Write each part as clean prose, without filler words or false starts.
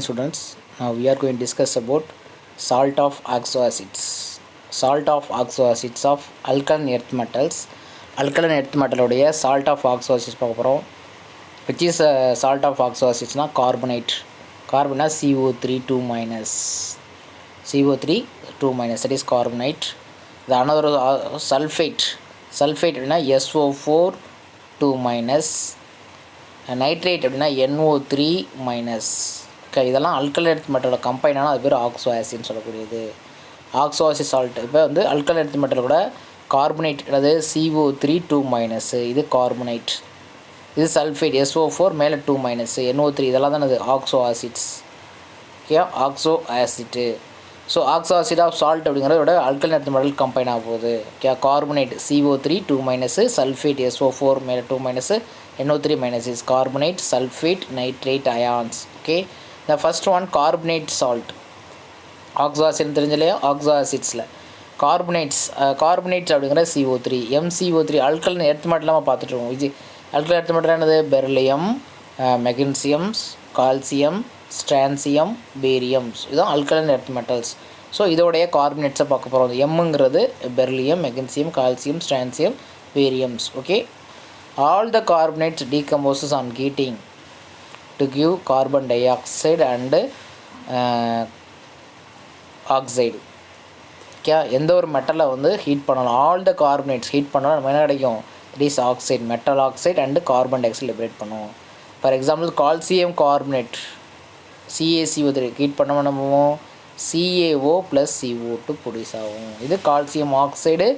students. Now we are going to discuss about salt of oxo acids. Salt of oxo acids of alkaline earth metals. Alkaline earth metal உடைய salt of oxo acids பார்க்க போகிறோம். Which is salt of oxo acids na carbonate. Carbon CO3 2 minus. CO3 2 minus, that is carbonate. The another sulfate. Sulfate அப்படின்னா SO4 2 minus. Nitrate அப்படின்னா NO3 minus. Okay, இதெல்லாம் alkaline earth மெட்டலோட combine ஆனால் அது பேர் ஆக்சோ ஆசிட்னு சொல்லக்கூடியது. ஆக்சோ acid salt. இப்போ வந்து alkaline earth மெட்டலோட carbonate அதாவது CO3 2 மைனஸ், இது கார்பனேட். இது சல்ஃபேட் SO4 மேலே 2 மைனஸ், NO3, இதெல்லாம் தான் அது oxo acids. Okay, oxo acid. So oxo acid of salt அப்படிங்கிறதோட அல்கலைன் எர்த் மெட்டல் கம்பைன் ஆக போகுது. Okay, carbonate CO3 2 minus, sulphate SO4 மேலே 2 minus, NO3 minus is carbonate, sulfate, nitrate ions. Okay, the first one carbonate salt. Oxo acid தெரிஞ்சலையா, oxo acidsல carbonates. Carbonates அப்படிங்கிற CO3, MCO3 alkaline earth metal நம்ம பார்த்துட்டு இருக்கோம். இது alkaline earth metal என்னது? Beryllium, magnesiums, calcium, strontium, bariums. இதுதான் alkaline earth metals. So இதோடைய கார்பனேட்ஸை பார்க்க போகிறோம். எம்முங்கிறது beryllium, magnesium, calcium, strontium, bariums. Okay, all the carbonates decomposes on heating to give carbon dioxide and oxide. Okay, எந்த ஒரு மெட்டலை வந்து ஹீட் பண்ணலாம், ஆல் த கார்பனேட்ஸ் ஹீட் பண்ணால் நம்ம என்ன கிடைக்கும்? It is oxide, metal oxide and carbon dioxide liberate பண்ணுவோம். For example calcium carbonate CaCO3 heat பண்ண நம்ம CaO + CO2 ப்ரொடியூஸ் ஆகும். இது calcium oxide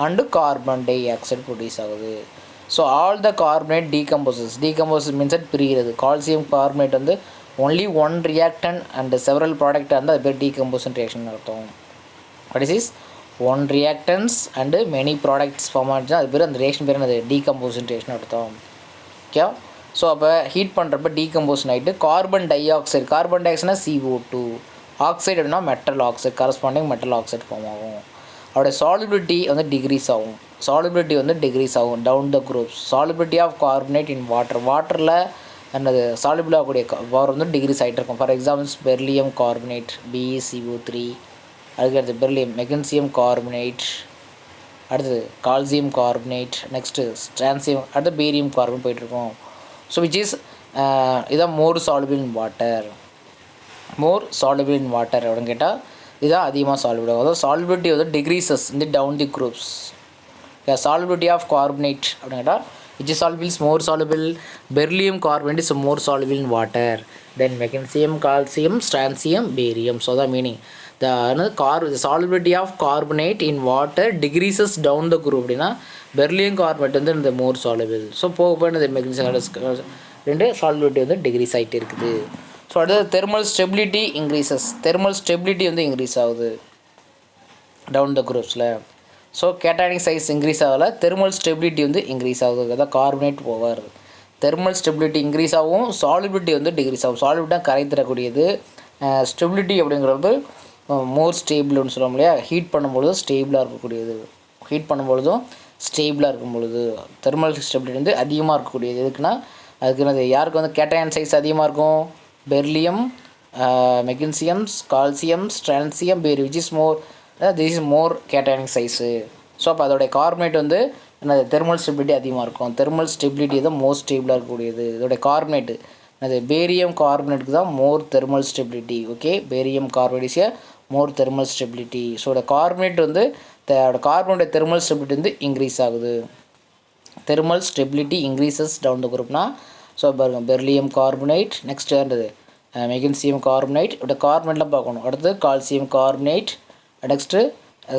and carbon dioxide produce ஆகுது. So all the carbonate decomposes. Decomposes means பிரிகிறது. Calcium carbonate வந்து only one reactant and several product வந்து அது பேர் டீகம்போசன் ரியாக்ஷன் அர்த்தம். What is one reactants and many products form ஆகிடுச்சுன்னா அது பேர் அந்த ரியாக்ஷன் பேர் அது டீகம்போசன் ரியாக்ஷன் அர்த்தம். ஓகே, ஸோ அப்போ ஹீட் பண்ணுறப்ப டீகம்போசன் ஆகிட்டு கார்பன் டை ஆக்சைடு. கார்பன் டை ஆக்சைடுனா CO2, ஆக்சைடு அப்படின்னா metal oxide, corresponding metal oxide form ஆகும். அவருடைய சாலிபிலிட்டி வந்து டிக்ரீஸ் ஆகும். சாலிபிலிட்டி வந்து டிக்ரீஸ் ஆகும் down the groups. Solubility of carbonate in water. வாட்டரில் என்னது சாலிபிள் ஆகக்கூடிய பவர் வந்து டிக்ரீஸ் ஆகிட்டு இருக்கும். For examples beryllium carbonate BeCO3, அதுக்கடுத்து பெரிலியம், மெக்னீசியம் கார்பனேட், அடுத்தது கால்சியம் கார்பனேட், நெக்ஸ்ட்டு ஸ்ட்ரான்சியம், அடுத்து பேரியம் கார்பன் போயிட்டுருக்கோம். ஸோ விச் இஸ் இதான் more soluble in water. More soluble in water அப்படின்னு கேட்டால் இதுதான் அதிகமாக சாலிபிள் ஆகும். அதாவது சாலிபிலிட்டி வந்து டிக்ரீசஸ் இந்த down the groups. Solubility of carbonate அப்படின்னு கேட்டால் which is soluble is more soluble. Beryllium carbonate is more soluble in water. Then magnesium, calcium, strontium, barium. So தான் meaning. the solubility of carbonate in water decreases down the group அப்படின்னா beryllium carbonate வந்து இந்த மோர் soluble. So போக போய் இந்த magnesium ரெண்டு solubility வந்து degrees ஆகிட்டு இருக்குது. ஸோ அடுத்தது thermal stability increases. Thermal stability வந்து இன்க்ரீஸ் ஆகுது டவுன் த குரூப்ஸில். ஸோ கேட்டானிக் சைஸ் இன்க்ரீஸ் ஆகலை, தெர்மல் ஸ்டெபிலிட்டி வந்து இன்க்ரீஸ் ஆகுது. அதான் carbonate over. Thermal stability increase ஆகும், சாலிபிலிட்டி வந்து டிக்ரீஸ் ஆகும். சாலிபிலிட்டி தான் கரை தரக்கூடியது. ஸ்டெபிலிட்டி அப்படிங்கிறது மோர் ஸ்டேபிள்னு சொல்லுவோம் இல்லையா, ஹீட் பண்ணும்பொழுது ஸ்டேபிளாக இருக்கக்கூடியது. ஹீட் பண்ணும்பொழுதும் ஸ்டேபிளாக இருக்கும் பொழுது தெர்மல் ஸ்டெபிலிட்டி வந்து அதிகமாக இருக்கக்கூடியது. எதுக்குன்னா அதுக்கு யாருக்கு வந்து கேட்டாயன் சைஸ் அதிகமாக இருக்கும்? Beryllium, magnesiums, calcium, strontium, barium, which is more this is more cationic size. So அப்போ அதோடைய கார்பனேட் வந்து என்னது தெர்மல் ஸ்டெபிலிட்டி அதிகமாக இருக்கும். தெர்மல் ஸ்டெபிலிட்டி தான் மோர் ஸ்டேபிளாக இருக்கக்கூடியது. இதோடைய கார்பனேட்டு அது பேரியம் கார்பனேட்டுக்கு தான் more thermal stability. Okay, barium carbonate is more thermal stability. So அதோட கார்பனேட் வந்து கார்பனோட தெர்மல் ஸ்டெபிலிட்டி வந்து இன்க்ரீஸ் ஆகுது. Thermal stability increases down the குரூப்னா ஸோ பாருங்க பெரிலியம் கார்பனேட், நெக்ஸ்ட் என்னது மெக்னீசியம் கார்பனேட், இப்படி கார்பனேட்லாம் பார்க்கணும். அடுத்தது calcium carbonate, next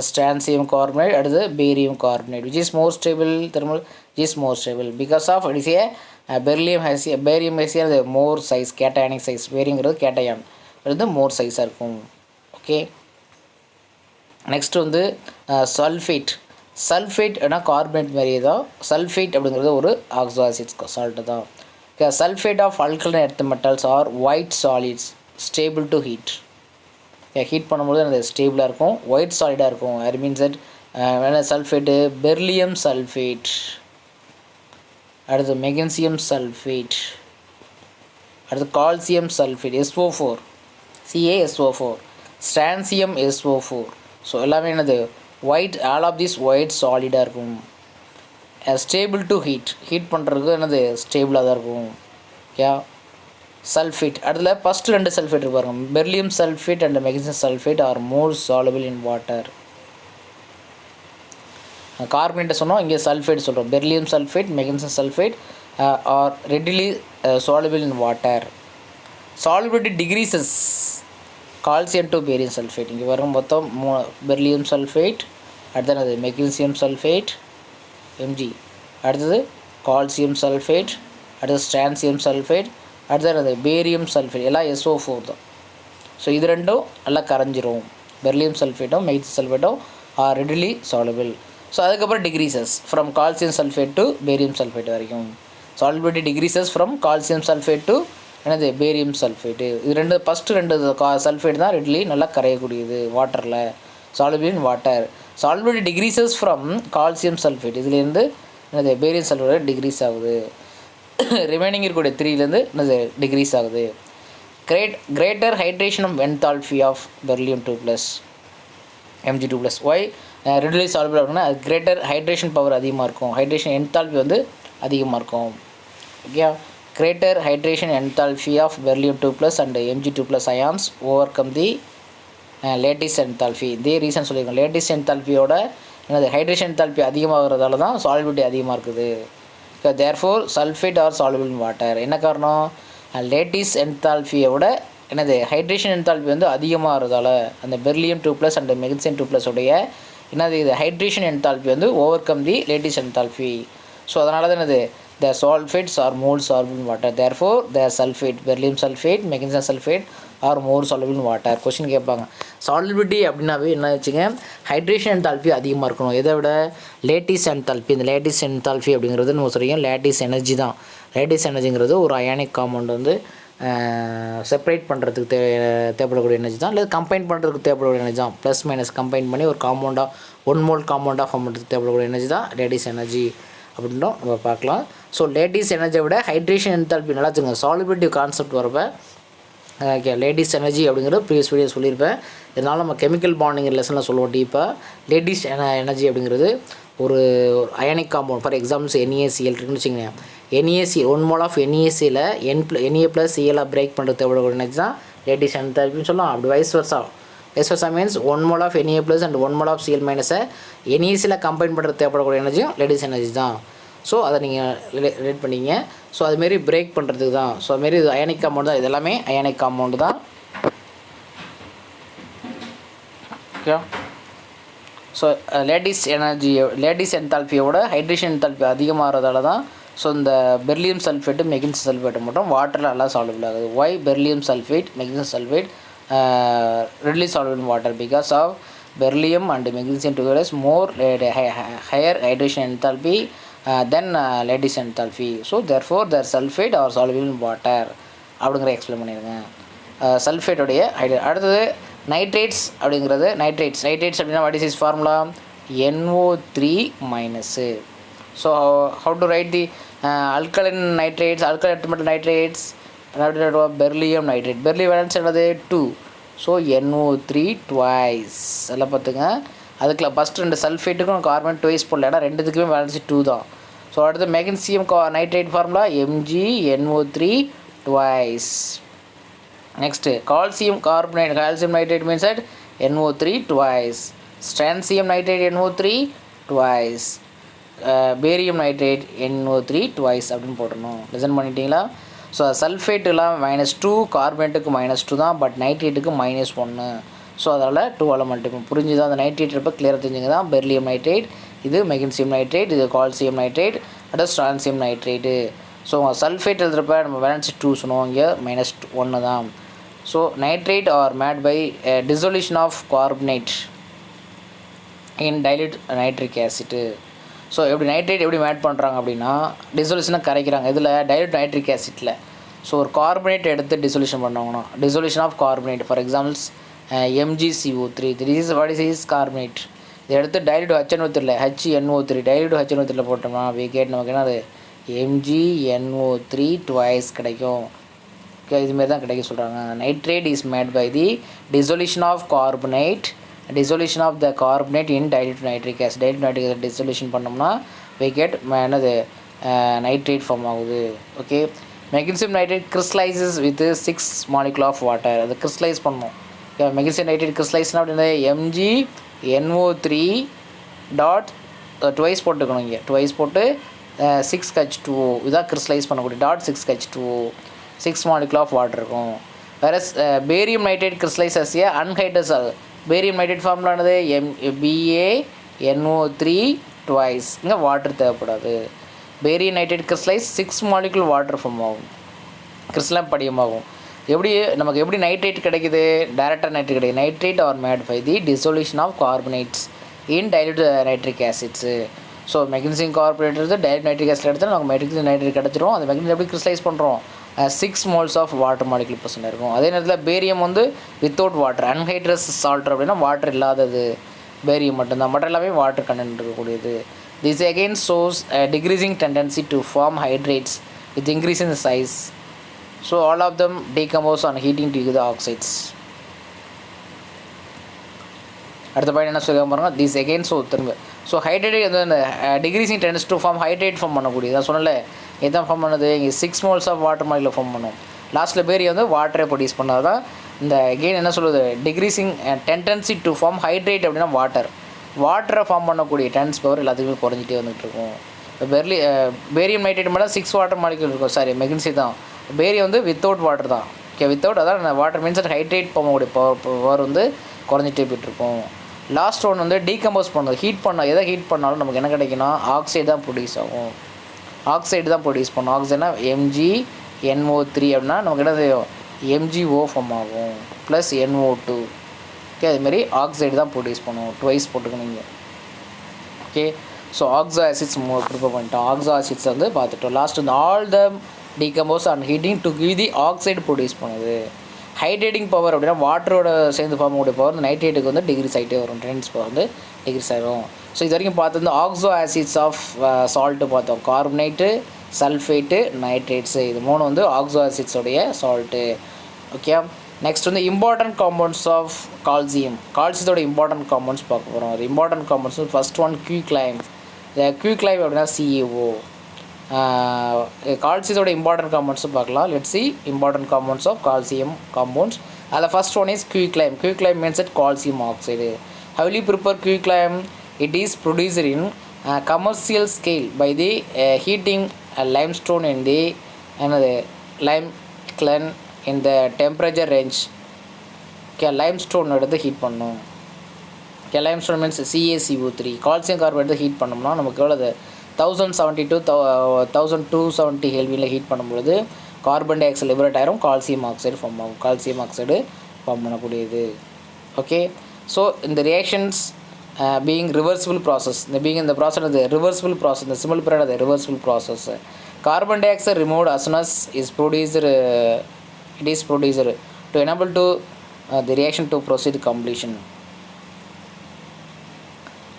strontium carbonate, அடுத்தது barium carbonate. Which is more stable? Thermal is more stable because of it is beryllium has barium has more size, cationic size. பேரிங்கிறது கேட்டாயான், அது more சைஸாக இருக்கும். ஓகே, நெக்ஸ்ட் வந்து சல்ஃபேட். சல்ஃபேட் ஏன்னா carbonate மாதிரியே தான். Sulphate அப்படிங்கிறது ஒரு ஆக்சோ ஆசிட்ஸ் சால்ட்டு தான். Okay, sulphate of alkaline earth metals are white solids stable to heat. Heat பண்ணும்போது அது ஸ்டேபிளாக இருக்கும், ஒயிட் சாலிடாக இருக்கும். அது means that sulphate beryllium sulphate, அடுத்து மெக்னீசியம் சல்ஃபேட், அடுத்து calcium sulphate SO4 CaSO4, strontium SO4. So எல்லாமே என்னது white, all of this white சாலிடாக இருக்கும். ஸ்டேபிள் டு ஹீட் பண்ணுறதுக்கு என்னது ஸ்டேபிளாக தான் இருக்கும். ஓகே. சல்ஃபேட், அதில் ஃபஸ்ட்டு 2 சல்ஃபேட் இருப்பாருங்க, beryllium sulphate and magnesium sulphate are more soluble in water. கார்பனேட்டை சொன்னோம், இங்கே சல்ஃபேட் சொல்கிறோம். Beryllium sulphate, magnesium sulphate are readily soluble in water. Solubility decreases calcium to barium sulphate. இங்கே வரும் மொத்தம் பெர்லியம் சல்ஃபேட், அடுத்தது மெக்னீசியம் சல்ஃபேட் Mg, அடுத்தது calcium sulphate, அடுத்தது ஸ்ட்ரான்சியம் சல்ஃபேட், அடுத்தது பேரியம் சல்ஃபேட், எல்லாம் SO4 தான். ஸோ இது ரெண்டும் நல்லா கரைஞ்சிரும். பெர்லியம் சல்ஃபேட்டும் magnesium சல்ஃபேட்டும் are readily soluble. So அதுக்கப்புறம் decreases from calcium sulphate to barium sulphate வரைக்கும். Solubility decreases from calcium sulphate to என்னது பேரியம் சல்ஃபேட்டு. இது ஃபஸ்ட்டு 2 சல்ஃபேட் தான் ரெடிலி நல்லா கரையக்கூடியது வாட்டரில், soluble in water. Solubility decreases from calcium sulphate, இதுலேருந்து என்னது பேரியம் சல்ஃபேட் டிக்ரீஸ் ஆகுது. ரிமைனிங் இருக்கக்கூடிய 3லேருந்து என்னது டிக்ரீஸ் ஆகுது. Greater hydration of enthalpy of beryllium 2+, Mg2+. Why readily soluble அப்படின்னா அது கிரேட்டர் ஹைட்ரேஷன் பவர் அதிகமாக இருக்கும், ஹைட்ரேஷன் என்தால்பி வந்து அதிகமாக இருக்கும். Okay. Greater hydration enthalpy of beryllium 2+ and Mg2+ ions overcome the lattice enthalpy. இதே ரீசன் சொல்லியிருக்கோம். லேட்டிஸ் என்தால்பியோட என்னது ஹைட்ரேஷன் என்தால்பி அதிகமாகிறதால தான் சாலிபிலிட்டி அதிகமாக இருக்குது. Therefore sulphate are soluble in water. என்ன காரணம்? லேட்டிஸ் என்தால்பியோட என்னது ஹைட்ரேஷன் என்தால்பி வந்து அதிகமாகிறதால அந்த பெர்லியம் 2+ அண்ட் மெக்னீசியம் 2+ உடைய என்னது இது ஹைட்ரேஷன் என்தால்பி வந்து over come the lattice enthalpy. So அதனால தான் என்னது the sulfates are more soluble in water, therefore the sulfate, beryllium sulfate, magnesium sulfate are more soluble in water. Question கேட்பாங்க. Solubility அப்படின்னாவே என்ன வச்சுங்க, ஹைட்ரேஷன் என்தால்பி அதிகமாக இருக்கணும். இதை விட லேட்டிஸ் என்தால்பி, இந்த லேட்டிஸ் என்தால்பி அப்படிங்கிறது நம்ம சொல்லிங்க லேட்டிஸ் எனர்ஜி தான். லேட்டிஸ் எனர்ஜிங்கிறது ஒரு அயானிக் காம்பவுண்ட் வந்து செப்பரேட் பண்ணுறதுக்கு தேவைப்படக்கூடிய எனர்ஜி தான், இல்லை கம்பைன் பண்ணுறதுக்கு தேவைப்படக்கூடிய எனர்ஜி தான். ப்ளஸ் மைனஸ் கம்பைன் பண்ணி ஒரு காம்பவுண்டாக 1 மோல் காம்பவுண்டாக ஃபார்ம் பண்ணுறதுக்கு தேவைப்படக்கூடிய எனர்ஜி தான் லேட்டிஸ் எனர்ஜி அப்படின்னும் நம்ம பார்க்கலாம். ஸோ லேட்டிஸ் எனர்ஜியை விட ஹைட்ரேஷன் என்தால்பி நல்லா வச்சுங்க. சாலிபிலிட்டி கான்செப்ட் வரப்போ ஓகே, லேட்டிஸ் எனர்ஜி அப்படிங்கிற ப்ரீவியஸ் வீடியோ சொல்லியிருப்பேன். இதனால் நம்ம கெமிக்கல் பாண்டிங் லெசனில் சொல்லுவோம் டீப்பாக. லேட்டிஸ் எனர்ஜி அப்படிங்கிறது ஒரு ionic compound. For examples NaCl இருக்குன்னு வச்சுக்கோங்க. NaCl 1 mole of NaCl Na+Cl break பண்ணுறது தேவைப்படக்கூடிய எனர்ஜி தான் லேட்டிஸ் என்தால்பின்னு சொல்லலாம். அப்படி vice versa means 1 mole of Na+ and 1 mole of Cl- NaCl combine பண்ணுறது தேவைப்படக்கூடிய எனர்ஜியும் லேட்டிஸ் எனர்ஜி தான். ஸோ அதை நீங்கள் ரிலேட் பண்ணிங்க. ஸோ அதுமாரி பிரேக் பண்ணுறதுக்கு தான். ஸோ அதுமாரி இது அயானிக் காம்பவுண்ட் தான். இது எல்லாமே அயானிக் காம்பவுண்டு தான். ஓகே. ஸோ லேட்டிஸ் என்தால்பியோட ஹைட்ரேஷன் என்தால்பி அதிகமாகிறதால தான் ஸோ இந்த பெர்லியம் சல்ஃபேட்டு மெக்னீசியம் சல்ஃபேட்டு மட்டும் வாட்டரில் நல்லா சால்வபிள் ஆகுது. Why beryllium sulphate, magnesium sulphate readily soluble in water? Because of beryllium and magnesium together is more higher hydration enthalpy than lattice enthalpy. So therefore their sulfate are soluble in water அப்படிங்கிற explain பண்ணிடுங்க. சல்ஃபேட்டோடைய அடுத்தது nitrates அப்படிங்கிறது. Nitrates அப்படின்னா what is is formula? NO3-. So how to right the alkaline nitrates, alkaline metal nitrates? Beryllium nitrate. Beryllium valence என்னது 2. So NO3 twice. எல்லாம் பார்த்துங்க. அதுக்குள்ள first 2 சல்ஃபேட்டுக்கும் carbon twice போடல, ஏன்னா ரெண்டுத்துக்குமே வேலன்ஸ் 2 தான். ஸோ அடுத்து magnesium nitrate formula MgNO3 twice. Next calcium carbonate, calcium nitrate means at NO3 twice. Strontium nitrate NO3 twice. Barium nitrate NO3 twice அப்படின்னு போடணும். லிசன் பண்ணிட்டீங்களா? ஸோ சல்ஃபேட்டுலாம் -2, கார்பனேட்டுக்கு -2 தான், பட் நைட்ரேட்டுக்கு -1. ஸோ அதனால் 2 மல்டிபிள் புரிஞ்சுதான். அந்த நைட்ரேட் இருப்போ கிளியராக தெரிஞ்சுங்க தான். பெர்லியம் நைட்ரேட், இது மெக்னீசியம் நைட்ரேட், இது கால்சியம் நைட்ரேட், அடுத்து ஸ்ட்ரான்சியம் நைட்ரேட்டு. ஸோ சல்ஃபேட் எழுதுறப்ப நம்ம வேலன்ஸ் 2 சொன்னோம், இங்கே -1 தான். So nitrate are made by dissolution of carbonate in dilute nitric acid. So எப்படி நைட்ரேட் எப்படி மேட் பண்ணுறாங்க அப்படின்னா டிசொல்யூஷனை கரைக்கிறாங்க. இதில் டைல்யூட் நைட்ரிக் ஆசிட்டில் ஸோ ஒரு கார்பனேட் எடுத்து டிசொல்யூஷன் பண்ணுவாங்கன்னா dissolution of carbonate. For examples MgCO3, this is what is carbonate. இதை எடுத்து dilute HNO3 HNO3 dilute HNO3 போட்டோம்னா we get நமக்கு என்ன அது MgNO3 twice கிடைக்கும். இதுமாரி தான் கிடைக்க சொல்கிறாங்க. Nitrate is made by the dissolution of carbonate in dilute nitric acid. dilute nitric acid dissolution பண்ணோம்னா we get என்னது நைட்ரேட் ஃபார்ம் ஆகுது. Okay, magnesium nitrate crystallizes with 6 molecule of water. அது crystallize பண்ணணும். மெக்னீசியம் நைட்ரேட் crystallizனா அப்படின்னா MgNO3 dot twice போட்டுக்கணும். இங்கே twice போட்டு 6H2O இதுதான் crystallize பண்ணக்கூடிய dot 6H2O 6 molecule of water இருக்கும். வேறு barium nitrate crystallize as a unhydrous. Barium nitrate ஃபார்முலானது BaNO3 ட்வைஸ். இங்கே வாட்டர் தேவைப்படாது. Barium nitrate crystallize 6 molecule water form ஆகும், கிறிஸ்டலாம் படியமாகும். நமக்கு எப்படி நைட்ரேட் கிடைக்குது? டைரக்டாக நைட்ரேட் கிடைக்குது. Nitrate are made by the dissolution of carbonates in dilute nitric acids. So magnesium carbonate எடுத்து டைல்யூட் நைட்ரிக் ஆசிட் எடுத்து நமக்கு மெக்னீசியம் நைட்ரேட் கிடச்சிரும். அந்த மெக்னீசியம் எப்படி கிறிஸ்டலைஸ் பண்ணுறோம்? 6 moles of water molecule present இருக்கும். அதே நேரத்தில் barium without water, anhydrous salt அப்படின்னா வாட்டர் இல்லாதது பேரியம் மட்டும்தான். மற்ற எல்லாமே வாட்டர் கண்டென்ட் இருக்கக்கூடியது. This again shows decreasing tendency to form hydrates with increase in size. So all of them decompose on heating to the oxides. அடுத்த point என்ன சொல்ல பாருங்க, திஸ் அகெயின் திரும்ப ஹைட்ரேட் இந்த decreasing tendency to form hydrate form பண்ணக்கூடியது. நான் சொன்னல இதான் ஃபார்ம் பண்ணது. இங்கே 6 moles of water molecule form பண்ணும். லாஸ்ட்டில் பேரியம் வாட்டரை ப்ரொடியூஸ் பண்ணால் தான் இந்த அகெயின் என்ன சொல்லுது, decreasing tendency to form hydrate அப்படின்னா வாட்டரை ஃபார்ம் பண்ணக்கூடிய டென்ஸ் பவர் எல்லாத்துக்குமே குறைஞ்சிட்டே வந்துட்டு இருக்கும். இப்போ பேரியம் நைட்ரேட் மட்டும் 6 வாட்டர் மாலிகுல் இருக்கும். சாரி, மெக்னீசியம் தான். பேரியம் வித்தவுட் வாட்டர் தான். ஓகே, வித்தவுட் அதான் வாட்டர் மீன்ஸ் ஹைட்ரேட் பண்ணக்கூடிய பவர் குறைஞ்சிட்டே போய்ட்டுருக்கும். லாஸ்ட் ஒன் டீகம்போஸ் பண்ணுறது. ஹீட் பண்ணால் எதை ஹீட் பண்ணாலும் நமக்கு என்ன கிடைக்குன்னா ஆக்சைடு தான் ப்ரொடியூஸ் ஆகும். ஆக்சைடு தான் ப்ரொடியூஸ் பண்ணும். ஆக்சைடுனா MgNO3 அப்படின்னா நமக்கு என்ன செய்யும், MgO ஃபார்ம் ஆகும் ப்ளஸ் NO2. ஓகே, அதுமாரி ஆக்சைடு தான் ப்ரொடியூஸ் பண்ணுவோம். ட்வைஸ் போட்டுக்கணுங்க. Okay, so oxo acids prepare பண்ணிட்டோம். ஆக்ஸோ ஆசிட்ஸ் பார்த்துட்டோம். Lost all the decompose and heating to give the oxide produce பண்ணுது. ஹைட்ரேட்டிங் பவர் அப்படின்னா வாட்டரோட சேர்ந்து ஃபார்ம் ஆகக்கூடிய பவர் நைட்ரேட்டுக்கு டிகிரிஸ் ஆகிட்டே வரும். டென்ஸ் பவர் டிகிரிஸ் ஆகிடும். ஸோ இது வரைக்கும் பார்த்தது ஆக்ஸோ ஆசிட்ஸ் ஆஃப் சால்ட்டு பார்த்தோம். கார்பனேட்டு, சல்ஃபேட்டு, நைட்ரேட்ஸு, இது மூணு ஆக்ஸோ ஆசிட்ஸோடைய salt. Okay, next important compounds of calcium. கால்சியத்தோட இம்பார்ட்டன்ட் காம்பவுண்ட்ஸ் பார்க்க போகிறோம். அது important compounds first one quicklime. Quicklime அப்படின்னா CaO. கால்சியத்தோட இம்பார்ட்டன்ட் காம்பவுண்ட்ஸும் பார்க்கலாம். Let's see important compounds of calcium compounds. அதில் first one is quicklime. Quicklime means at calcium oxide. How will you prepare quicklime? It is produced in commercial scale by the heating limestone in the lime kiln in the temperature range. Okay, limestone எடுத்து heat பண்ணணும். Okay, limestone means CaCO3. Calcium carbonate heat பண்ணோம்னா நமக்கு எவ்வளோ 1070 to 1270 கெல்வினில் heat பண்ணும்பொழுது carbon dioxide liberate ஆயிரும். Calcium oxide form ஆகும். Calcium oxide form பண்ணக்கூடியது. Okay, so இந்த reactions being reversible process. The process is the reversible process. The symbol period is the reversible process. Carbon dioxide removed as soon as is produced. It is produced to enable to the reaction to proceed completion.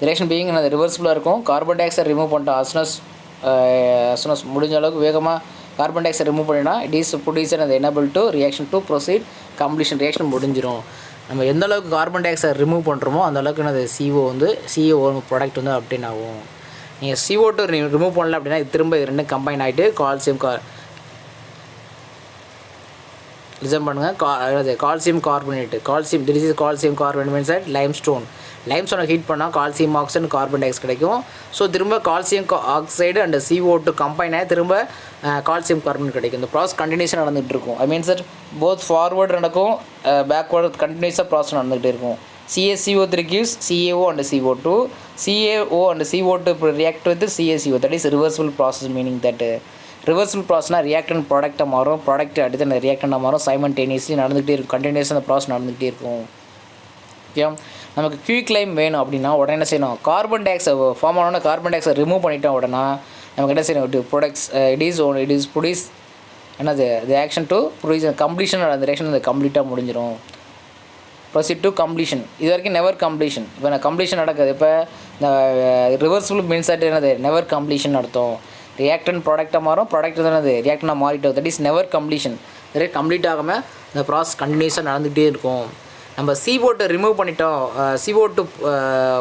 The reaction being the reversible இருக்கும். Carbon dioxide remove பண்ணிட்டோம் as soon as முடிஞ்ச அளவுக்கு வேகமாக carbon dioxide remove பண்ணினா it is produced and enable to reaction to proceed completion. reaction முடிஞ்சிரும். நம்ம எந்த அளவுக்கு கார்பன் டை ஆக்சைடு ரிமூவ் பண்ணுறோமோ அந்த அளவுக்கு அந்த CO ப்ராடக்ட் அப்டேன் ஆகும். நீங்கள் CO2 ரிமூவ் பண்ணல அப்படின்னா இது திரும்ப இது ரெண்டும் கம்பைன் ஆகிட்டு லிசன் பண்ணுங்கள். Calcium carbonate, calcium this is calcium carbonate means that லைம்ஸ்டோனை ஹீட் பண்ணால் calcium oxide carbon dioxide கிடைக்கும். ஸோ திரும்ப calcium oxide and CO2 combine ஆகி திரும்ப கால்சியம் கார்பனேட் கிடைக்கும். இந்த ப்ராசஸ் கண்டினியூஸாக நடந்துகிட்டு இருக்கும். I means that both forward நடக்கும், பேக்வேர்டு கண்டினியூஸாக ப்ராசஸ் நடந்துகிட்டே இருக்கும். CaCO3 gives CaO and CO2. CaO and CO2 react with CaCO. That is reversible process, meaning that reversible process reactant ப்ராடக்டாக மாறும். ப்ராடக்ட் அடுத்து அந்த ரியாக்டண்டாக மாறும். சைமல்டேனியஸ்லி நடந்துகிட்டே இருக்கும். கண்டினியூஸாக அந்த ப்ராசஸ் நடந்துகிட்டே இருக்கும். ஓகே, நமக்கு குயிக்லைம் வேணும் அப்படின்னா உடனே என்ன செய்யணும், கார்பன் டை ஆக்சைடு ஃபார்ம் ஆனோன்னா கார்பன் டை ஆக்சைடு ரிமூவ் பண்ணிட்டோம் உடனே நமக்கு என்ன செய்யணும், ப்ராடக்ட்ஸ் இட் இஸ் ப்ரொடியூஸ் என்னது தி ஆக்ஷன் டு ப்ரொடியூஸ் கம்ப்ளீஷன். அந்த ரியாக்ஷன் அது கம்ப்ளீட்டாக முடிஞ்சிடும். Proceed to completion. இது வரைக்கும் நெவர் கம்ப்ளீஷன். இப்போ நான் கம்ப்ளீஷன் நடக்குது. இப்போ இந்த ரிவர்சிபிள் மீன்ஸ் ஆட் என்னது நெவர் கம்ப்ளீஷன் அர்த்தம். ரியாக்டன் ப்ராடக்டாக மாறும். ப்ராடக்ட் என்னது ரியாக்டனாக மாறிட்டோம். That is never completion. இதே கம்ப்ளீட் ஆகாமல் இந்த ப்ராசஸ் கண்டினியூஸாக நடந்துகிட்டே இருக்கும். நம்ம CO2 ரிமூவ் பண்ணிட்டோம், CO2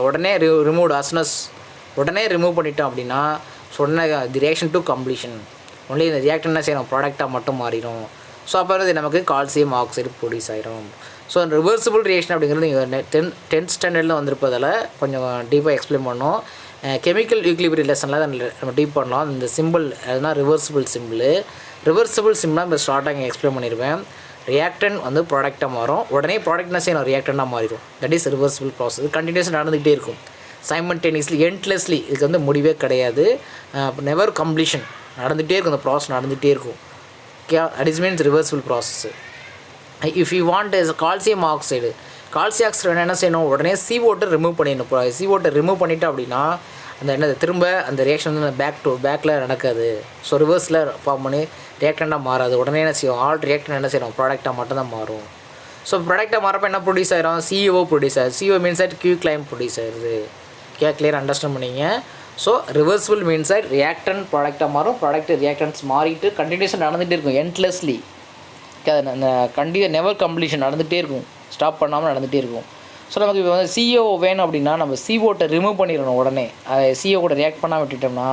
உடனே ரிமூவ் அஸ்னஸ் உடனே ரிமூவ் பண்ணிட்டோம் அப்படின்னா சொன்ன தி ரியாக்ஷன் டு கம்ப்ளீஷன் ஒன்லி இந்த ரியாக்ட் என்ன செய்யணும், ப்ராடக்டாக மட்டும் மாறிடும். ஸோ அப்போ நமக்கு கால்சியம் ஆக்சைடு ப்ரொடியூஸ் ஆகிடும். ஸோ ரிவர்சிபிள் ரியாக்ஷன் அப்படிங்கிறது நீங்கள் 10th ஸ்டாண்டர்டில் வந்திருப்பதால் கொஞ்சம் டீப்பாக எக்ஸ்பிளைன் பண்ணோம். கெமிக்கல் ஈக்லிபிரியம் லெசனில் நம்ம டீப் பண்ணலாம். இந்த சிம்பிள் அதுதான் ரிவர்சிபிள் சிம்பிளாக இப்போ ஸ்டார்ட்டாக எக்ஸ்பிளைன் பண்ணிடுவேன். ரியாக்டன் வந்து ப்ராடக்டாக மாறும், உடனே ப்ராடக்ட் என்ன செய்யணும், ரியாக்டனாக மாறிடும். That is reversible process. கண்டினியூஸாக நடந்துகிட்டே இருக்கும், சைமல்டேனியஸ்லி, எண்ட்லெஸ்லி. இதுக்கு வந்து முடிவே கிடையாது, நெவர் கம்ப்ளீஷன். நடந்துகிட்டே இருக்கும், இந்த ப்ராசஸ் நடந்துகிட்டே இருக்கும். Okay, that is means reversible process. If you want calcium oxide என்ன செய்யணும், உடனே CO2 ரிமூவ் பண்ணிடணும். CO2 ரிமூவ் பண்ணிட்டோம் அப்படின்னா அந்த என்னது திரும்ப அந்த ரியாக்ஷன் வந்து பேக்கில் நடக்காது. ஸோ ரிவர்ஸில் ஃபார்ம் பண்ணி ரியாக்டண்டாக மாறாது. உடனே என்ன செய்யும், ஆல் ரியாக்டன் என்ன செய்யணும், ப்ராடக்டாக மட்டும்தான் மாறும். ஸோ ப்ராடக்டாக மாறப்போ என்ன ப்ரொடியூஸ் ஆகிரும், CO ப்ரொடியூஸ் ஆகுது. CO மீன்ஸ் அட் குயிக்லைம் ப்ரொடியூஸ் ஆகிடுது. கிளியர் அண்டர்ஸ்டாண்ட் பண்ணிங்க. ஸோ ரிவர்சிபிள் மீன்ஸ் அட் ரியாக்டன் ப்ராடக்டாக மாறும், ப்ராடக்ட் ரியாக்டன்ஸ் மாறிட்டு கண்டினியூஸாக நடந்துகிட்டே இருக்கும், எண்ட்லெஸ்லி. அந்த நெவர் கம்ப்ளீஷன் நடந்துகிட்டே இருக்கும், ஸ்டாப் பண்ணாமல் நடந்துகிட்டே இருக்கும். ஸோ நமக்கு இப்போ வந்து CO வேணும் அப்படின்னா நம்ம CO2 ரிமூவ் பண்ணிடணும். உடனே அதை CO கூட ரியாக்ட் பண்ணால் விட்டுட்டோம்னா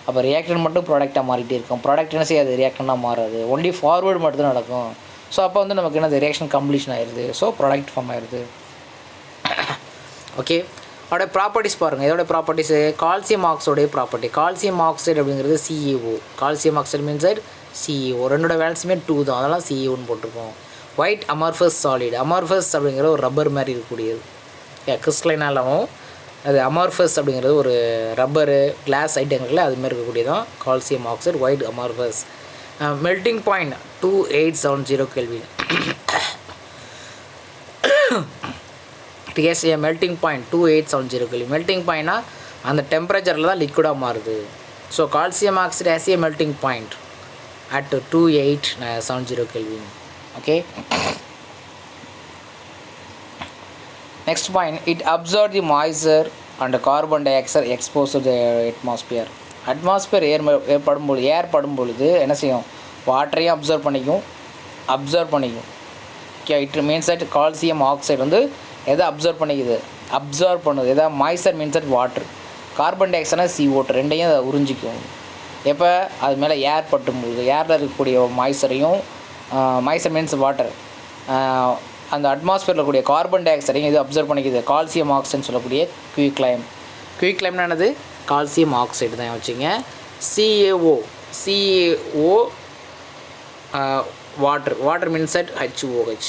அப்போ ரியாக்டன் மட்டும் ப்ராடக்டாக மாறிட்டே இருக்கும். ப்ராடக்ட் என்ன செய்யாது, ரியாக்டனாக மாறாது, ஒன்லி ஃபார்வேர்டு மட்டும் தான் நடக்கும். ஸோ அப்போ வந்து நமக்கு என்ன ரியாக்ஷன் கம்ப்ளீஷன் ஆயிடுது, ஸோ ப்ராடக்ட் ஃபார்ம் ஆயிடுது. ஓகே, அதோட ப்ராப்பர்ட்டிஸ் பாருங்கள். இதோட ப்ராப்பர்ட்டிஸு கால்சியம் ஆக்சைடோடைய ப்ராப்பர்ட்டி. கால்சியம் ஆக்சைடு அப்படிங்கிறது CaO. Calcium oxide means CaO. ரெண்டோட வேல்ஸுமே 2 தான், அதெல்லாம் CaOன்னு போட்டிருக்கோம். White amorphous solid. அமார்ஃபஸ் அப்படிங்கிற ஒரு ரப்பர் மாதிரி இருக்கக்கூடியது, கிறிஸ்டலைனாலும் அது அமார்ஃபஸ் அப்படிங்கிறது ஒரு ரப்பரு கிளாஸ் ஐட்டங்களில் அது மாதிரி இருக்கக்கூடியதான் calcium oxide, white amorphous. Melting point 2870 kelvin. TSA melting point 2870 kelvin. Melting பாயிண்ட்னா அந்த டெம்பரேச்சரில் தான் லிக்விடாக மாறுது. So calcium oxide has a melting point at 2870 kelvin. Okay, next point, it absorbs the moisture and carbon dioxide exposed to the atmosphere. Atmosphere air படும்பொழுது என்ன செய்யும், வாட்டரையும் அப்சர்வ் பண்ணிக்கும். Okay, it means that calcium oxide வந்து எதை observe பண்ணுது, எதாவது moisture means that water, carbon டை ஆக்சைட்னா CO2 ரெண்டையும் அதை உறிஞ்சிக்கும். எப்போ அது மேலே ஏர் பட்டும்பொழுது, ஏரில் இருக்கக்கூடிய மாய்ஸ்சர் மீன்ஸ் வாட்டர், அந்த அட்மாஸ்பியரில் இருக்கக்கூடிய கார்பன் டை ஆக்சைடையும் இது அப்சர்வ் பண்ணிக்குது. கால்சியம் ஆக்சைடுன்னு சொல்லக்கூடிய குயிக்லைம்னா என்னது, கால்சியம் ஆக்சைடு தான் வச்சுங்க. CaO water means at HOH.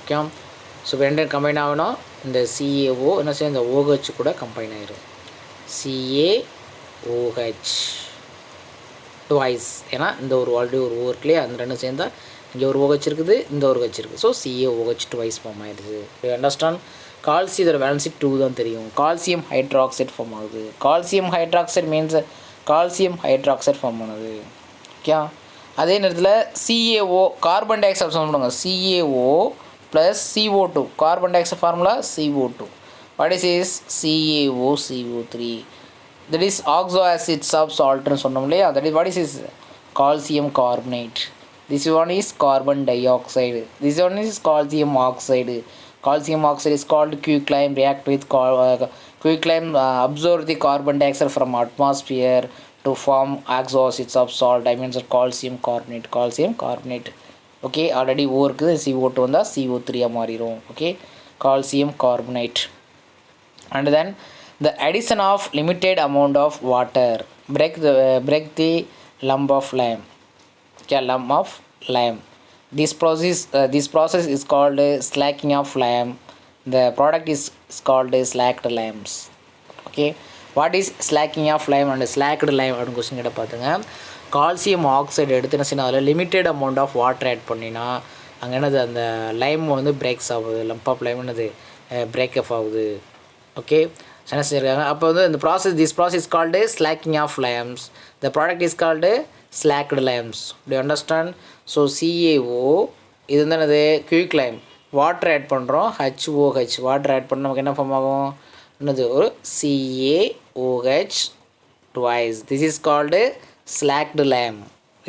Okay, so ரெண்டும் கம்பைன் ஆகணும். இந்த CaO என்ன செய்யும், இந்த OH கூட கம்பைன் ஆகிடும். CaOH twice. ஏன்னா இந்த ஒரு ஆல்ரெடி ஒரு ஓர்க்லேயே அந்த ரெண்டும் சேர்ந்தால் இங்கே ஒரு OH இருக்குது, இந்த ஒரு OH இருக்குது. ஸோ CaOH ட்வைஸ் ஃபார்ம் ஆகிடுது. அண்டர்ஸ்டாண்ட். கால்சியத்தோட வேலன்சி 2 தான் தெரியும். கால்சியம் ஹைட்ராக்சைடு ஃபார்ம் ஆகுது. Calcium hydroxide means calcium hydroxide form ஆனது. ஓகே, அதே நேரத்தில் CaO carbon dioxide form பண்ணுவாங்க. CaO plus CO2 carbon dioxide formula CO2. What is CaO3. that is oxo acid salt ன்னு சொன்னோம் இல்லையா. that is what is calcium carbonate. this one is carbon dioxide, this one is calcium oxide. Calcium oxide is called quicklime, react with quicklime, absorb the carbon dioxide from atmosphere to form oxo acids of salt. I mean calcium carbonate. okay, already O இருக்குது, CO2 வந்தால் CO3 மாறிடும். okay, calcium carbonate. and then the addition of limited amount of water break the lump of lime. Okay, lump of lime. This process is called slacking of lime. The product is called slacked limes. Okay, what is slacking of lime and slacked lime அப்படின்னு question கிட்ட பார்த்துங்க. Calcium oxide எடுத்து என்ன செய்யணும், அதில் limited amount of water add பண்ணினா அங்கே என்னது, அந்த லைம் வந்து பிரேக்ஸ் ஆகுது, லம்ப் ஆஃப் லைம் என்னது பிரேக்கப் ஆகுது. ஓகே, என்ன செஞ்சுருக்காங்க, அப்போ வந்து இந்த this process is called slacking of limes. The product is called slacked limes. Do you understand? So CaO இது வந்து என்னது, குயிக் லைம், வாட்டர் ஆட் பண்ணுறோம், HOH வாட்டர் ஆட் பண்ண நமக்கு என்ன ஃபார்ம் ஆகும், என்னது ஒரு CaOH twice. This is called slacked lime.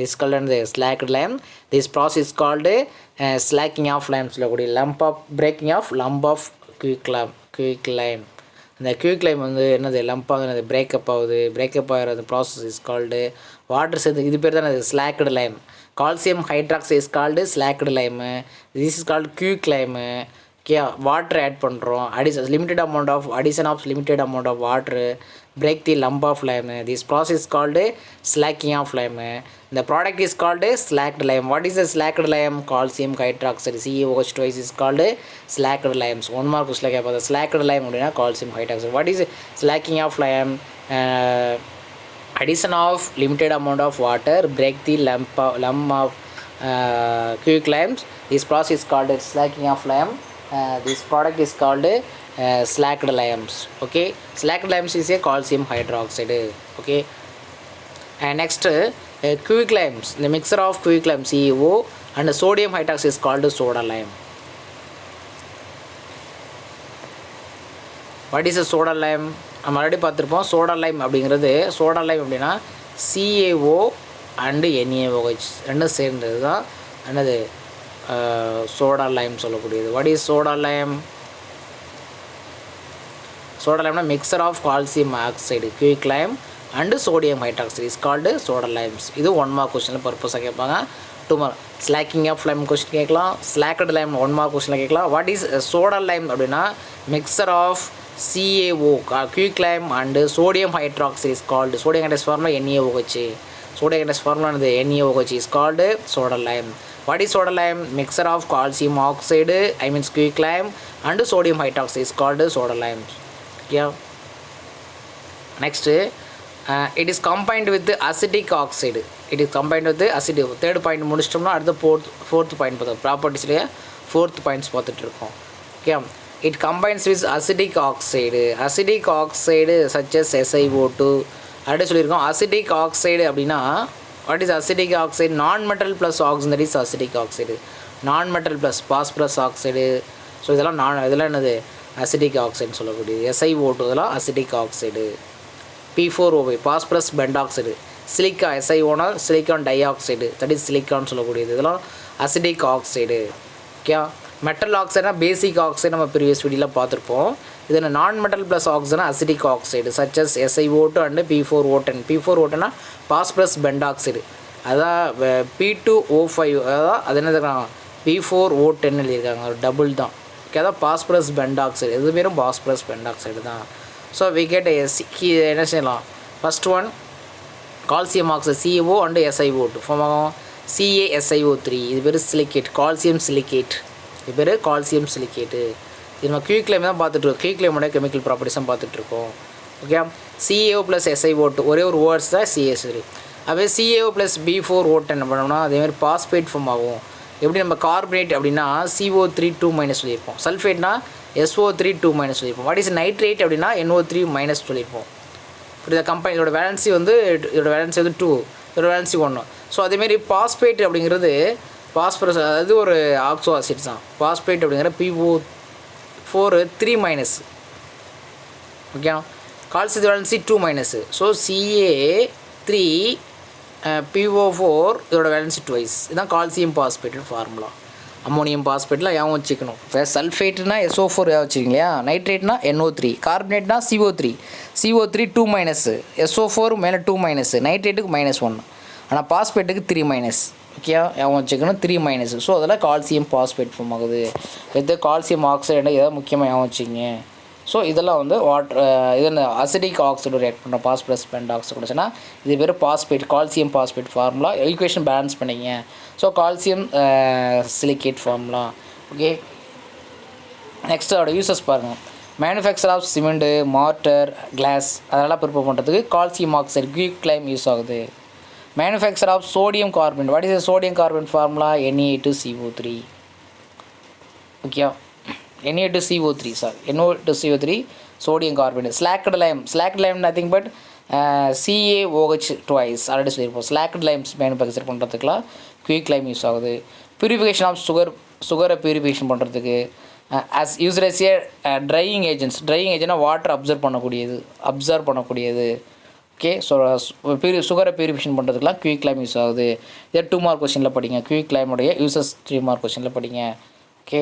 is called the slacked lime. This process is called slacking of lime. சொல்லக்கூடிய breaking of lump of quick lime. அந்த quick Lime வந்து என்னது லம்பாக என்னது பிரேக்கப் ஆகுது. பிரேக்கப் ஆகிற அந்த ப்ராசஸ் இஸ் கால்டு வாட்டர் சேர்த்து இது பேர் தான் அது slaked lime. Calcium hydroxide is called slaked lime. This is called quick lime. Okay, water add பண்ணுறோம். Limited amount of water break the lump of lime. This process is called slacking of lime. The product is called slacked lime. What is the slacked lime? Calcium hydroxide CaOH twice is called slacked limes. One more question like about the slacked lime அப்படினா calcium hydroxide. What is slacking of lime? Addition of limited amount of water break the lump of quick limes. This process is called slacking of lime. This product is called slacked limes. Okay, slacked limes is a calcium hydroxide. Okay, and next quick limes, the mixture of quick lime CaO and sodium hydroxide is called soda lime. What is a soda lime? நம்ம already பார்த்துருப்போம். Soda lime அப்படிங்கிறது soda lime அப்படின்னா CaO and NaOH ரெண்டும் சேர்ந்தது தான் என்னது soda lime சொல்லக்கூடியது. What is soda lime? Soda லைம்னா mixture of calcium oxide quick lime and sodium hydroxide is called soda limes. இது 1 மார்க் கொஸ்டினில் பர்பஸாக கேட்பாங்க. 2 mark slaking of lime question கேட்கலாம். ஸ்லாக்கட் லைம் 1 மார்க் கொஸ்டினில் கேட்கலாம். வாட் இஸ் சோடா லைம் அப்படின்னா mixture of CaO quick lime and sodium hydroxide is called sodium hydroxide formula NaOH. Sodium hydroxide formula NaOH is called soda Lime. What is soda lime? Mixture of calcium oxide, quick lime and sodium hydroxide is called soda lime. Yeah. Next, it is combined with the acidic oxide. It is combined with the acidic. Third point முடிச்சிட்டோம்னா அடுத்த fourth point பார்த்தோம். ப்ராப்பர்ட்டிஸ்லேயே fourth points பார்த்துட்டு இருக்கோம். Okay. It combines with acidic oxide. Acidic oxide such as SiO2. அடுத்து சொல்லியிருக்கோம். Acidic oxide அப்படின்னா what is acidic oxide? Non-metal plus oxygen, that is acidic oxide. Non-metal plus phosphorus oxide. So இதெல்லாம் என்னது acidic oxide சொல்லக்கூடியது. SiO2 இதெல்லாம் acidic oxide. P4O5 phosphorus pentoxide. Silica SiO silicon dioxide, that is silicon சொல்லக்கூடியது. இதெல்லாம் acidic oxide. Okay, metal ஆக்சைடுனா basic oxide நம்ம previous வீடியோவில் பார்த்துருப்போம். இது நான் மெட்டல் ப்ளஸ் ஆக்சைடுனா acidic oxide such as SiO2 and P4O10. P4O10னா பாஸ்பரஸ் பெண்டாக்சைடு, அதான் P2O5, அதான் அது என்ன P4O10 எழுதியிருக்காங்க, ஒரு டபுள் தான். ஓகே, அதான் பாஸ்பரஸ் பெண்டாக்சைடு, எது பேரும் பாஸ்பரஸ் பெண்டாக்சைடு தான். ஸோ வி கெட் என்ன செய்யலாம்? First one calcium oxide CaO and SiO2 form ஆகும் CaSiO3. இது பேர் சிலிக்கேட், கால்சியம் சிலிக்கேட். இது பேர் கால்சியம் சிலிக்கேட்டு. இது நம்ம குயிக் லைம் தான் பார்த்துட்ருக்கோம். குயிக் லைமோட கெமிக்கல் ப்ராப்பர்ட்டிஸ் தான் பார்த்துட்ருக்கோம். ஓகே, CaO ப்ளஸ் SiO2 ஒரே ஒரு வேர்ட்ஸ் தான் CaSO3. அதே CaO ப்ளஸ் B4O10 என்ன பண்ணோம்னா அதேமாதிரி பாஸ்பேட் ஃபார்ம் ஆகும். எப்படி நம்ம கார்பனேட் அப்படின்னா CO3 சொல்லியிருப்போம். சல்ஃபேட்னா SO3 சொல்லியிருப்போம். வாட் இஸ் நைட்ரேட் அப்படின்னா NO3 சொல்லியிருப்போம். இப்படி இதை கம்பைன் இதோட வேலன்சி வந்து 2, இதோட வேலன்சி 1. ஸோ அதேமாரி பாஸ்பேட் அப்படிங்கிறது பாஸ்பரஸ், அது ஒரு ஆக்சோ ஆசிட்ஸ் தான். பாஸ்பேட் அப்படிங்கிற PO4 okay, calcium valency 2 so CA3 PO4 இதோட வேலன்சி 2. இதுதான் கால்சியம் பாஸ்பேட் ஃபார்முலா. அம்மோனியம் பாஸ்பேட்டில் ஏன் வச்சுக்கணும். இப்போ சல்ஃபேட்னா SO4 வச்சுக்கிங்க இல்லையா, நைட்ரேட்னா NO3, கார்பனேட்னா CO3 2 SO4 மேலே 2 நைட்ரேட்டுக்கு -1, ஆனால் பாஸ்பேட்டுக்கு 3 ஓகே, ஏன் வச்சுக்கணும் 3 ஸோ அதில் கால்சியம் பாஸ்பேட் ஃபார்ம் ஆகுது. இது கால்சியம் ஆக்சைடு எதாவது முக்கியமாக ஏன் வச்சுக்கிங்க. ஸோ இதெல்லாம் வந்து இது அசிடிக் ஆக்சைடு ரியாக்ட் பண்ணுற பாஸ்பரஸ் பெண்டாக்சைடு கொடுச்சுன்னா இது பேர் phosphate, calcium phosphate formula. Equation balance பண்ணிங்க. So calcium silicate formula. Okay, next அதோட யூசஸ் பாருங்கள். Manufacture of cement, mortar, glass அதெல்லாம் ப்ரிப்பேர் பண்ணுறதுக்கு calcium oxide quick lime use ஆகுது. Manufacture of sodium carbonate, what is sodium carbonate formula? Na2CO3. Okay, NO2CO3 sodium carbonate. Slacked lime nothing but CaOH twice already சொல்லியிருப்போம். Slaked limes manufacture பண்ணுறதுக்குலாம் quick lime use ஆகுது. Purification of சுகரை purification பண்ணுறதுக்கு as used as a drying agents. Drying agentனா water observe பண்ணக்கூடியது. Okay. So சுகரை purification பண்ணுறதுக்குலாம் quicklime use ஆகுது. இதே 2 மார்க் கொஸ்டினில் படிங்க. குயிக்லைமுடைய யூசஸ் 3 மார்க் கொஸ்டினில் படிங்க. ஓகே.